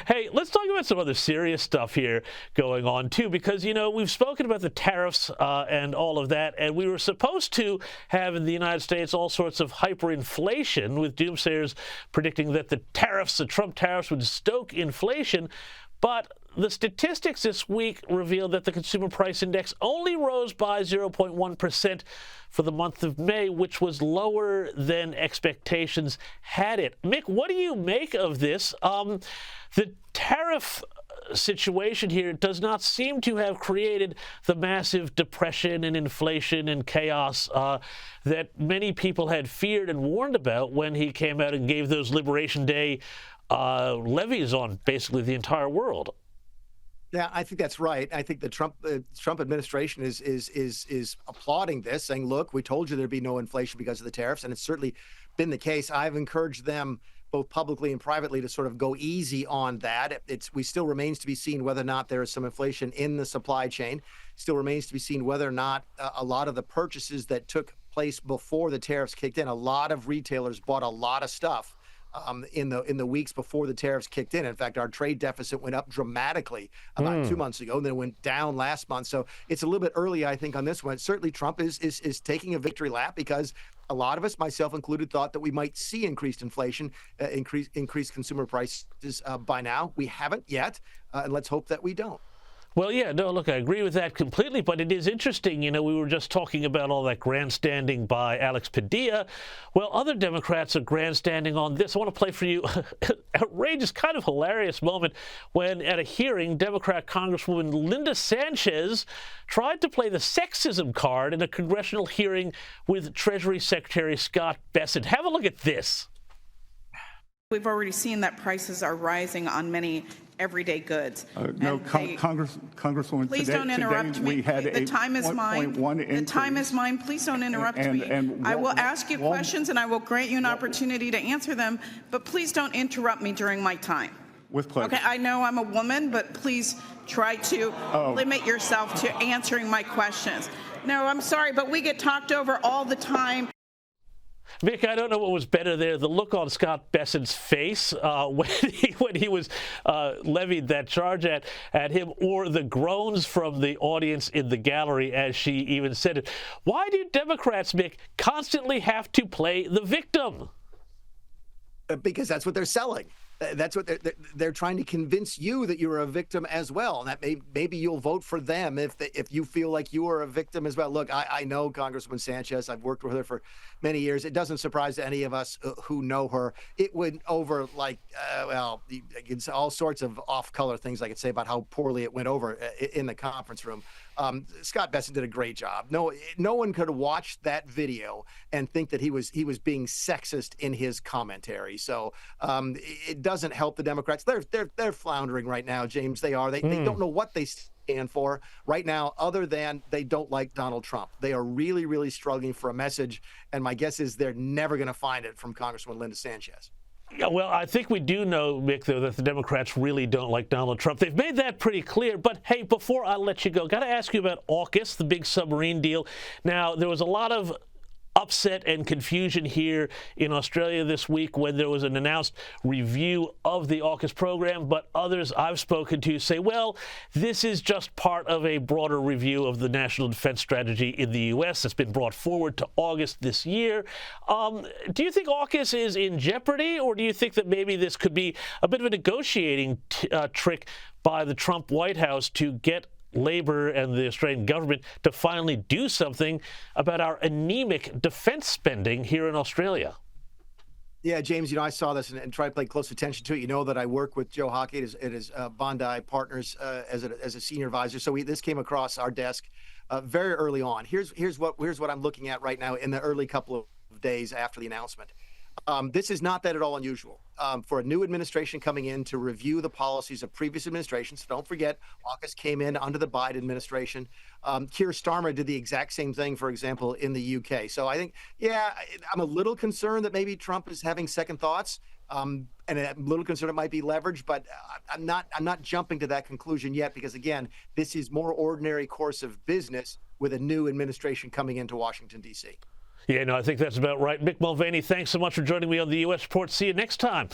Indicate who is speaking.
Speaker 1: Hey, let's talk about some other serious stuff here going on, too, because, you know, we've spoken about the tariffs and all of that, and we were supposed to have in the United States all sorts of hyperinflation, with doomsayers predicting that the Trump tariffs would stoke inflation. But the statistics this week revealed that the consumer price index only rose by 0.1% for the month of May, which was lower than expectations had it. Mick, what do you make of this? The tariff situation here does not seem to have created the massive depression and inflation and chaos that many people had feared and warned about when he came out and gave those Liberation Day levies on basically the entire world.
Speaker 2: Yeah, I think that's right. I think the Trump administration is applauding this, saying, "Look, we told you there'd be no inflation because of the tariffs," and it's certainly been the case. I've encouraged them both publicly and privately to sort of go easy on that. We still remains to be seen whether or not there is some inflation in the supply chain. Still remains to be seen whether or not a lot of the purchases that took place before the tariffs kicked in. A lot of retailers bought a lot of stuff in the weeks before the tariffs kicked in. In fact, our trade deficit went up dramatically about 2 months ago, and then it went down last month. So it's a little bit early, I think, on this one. Certainly, Trump is taking a victory lap because a lot of us, myself included, thought that we might see increased inflation, increased consumer prices by now. We haven't yet, and let's hope that we don't.
Speaker 1: Well, yeah, no, look, I agree with that completely, but it is interesting. You know, we were just talking about all that grandstanding by Alex Padilla. Well, other Democrats are grandstanding on this. I want to play for you an outrageous, kind of hilarious moment when, at a hearing, Democrat Congresswoman Linda Sanchez tried to play the sexism card in a congressional hearing with Treasury Secretary Scott Bessent. Have a look at this.
Speaker 3: We've already seen that prices are rising on many everyday goods.
Speaker 4: Congresswoman,
Speaker 3: please don't interrupt me. The time is mine. The time is mine. Please don't interrupt me. I will ask you questions and I will grant you an opportunity to answer them, but please don't interrupt me during my time.
Speaker 4: With pleasure.
Speaker 3: Okay, I know I'm a woman, but please try to limit yourself to answering my questions. No, I'm sorry, but we get talked over all the time.
Speaker 1: Mick, I don't know what was better there, the look on Scott Bessent's face when he was levied that charge at him, or the groans from the audience in the gallery as she even said it. Why do Democrats, Mick, constantly have to play the victim?
Speaker 2: Because that's what they're selling. That's what they're trying to convince you that you're a victim as well, and that maybe you'll vote for them if you feel like you are a victim as well. Look, I know Congresswoman Sanchez. I've worked with her for many years. It doesn't surprise any of us who know her. It went over like it's all sorts of off-color things I could say about how poorly it went over in the conference room. Scott Bessent did a great job. No one could watch that video and think that he was being sexist in his commentary. So it doesn't help the Democrats. They're floundering right now, James. They are. They don't know what they stand for right now, other than they don't like Donald Trump. They are really, really struggling for a message, and my guess is they're never going to find it from Congresswoman Linda Sanchez.
Speaker 1: Yeah, well, I think we do know, Mick, though, that the Democrats really don't like Donald Trump. They've made that pretty clear. But, hey, before I let you go, got to ask you about AUKUS, the big submarine deal. Now, there was a lot of upset and confusion here in Australia this week when there was an announced review of the AUKUS program, but others I've spoken to say, well, this is just part of a broader review of the national defense strategy in the U.S. that's been brought forward to August this year. Do you think AUKUS is in jeopardy, or do you think that maybe this could be a bit of a negotiating trick by the Trump White House to get Labor and the Australian government to finally do something about our anemic defense spending here in Australia?
Speaker 2: Yeah, James, I saw this and tried to pay close attention to it. You know that I work with Joe Hockey at his Bondi Partners as a senior advisor. So this came across our desk very early on. Here's what I'm looking at right now in the early couple of days after the announcement. This is not that at all unusual for a new administration coming in to review the policies of previous administrations. So don't forget, AUKUS came in under the Biden administration. Keir Starmer did the exact same thing, for example, in the UK. So I think, I'm a little concerned that maybe Trump is having second thoughts, and I'm a little concerned it might be leverage, but I'm not jumping to that conclusion yet because, again, this is more ordinary course of business with a new administration coming into Washington, D.C.
Speaker 1: Yeah, no, I think that's about right. Mick Mulvaney, thanks so much for joining me on the U.S. Report. See you next time.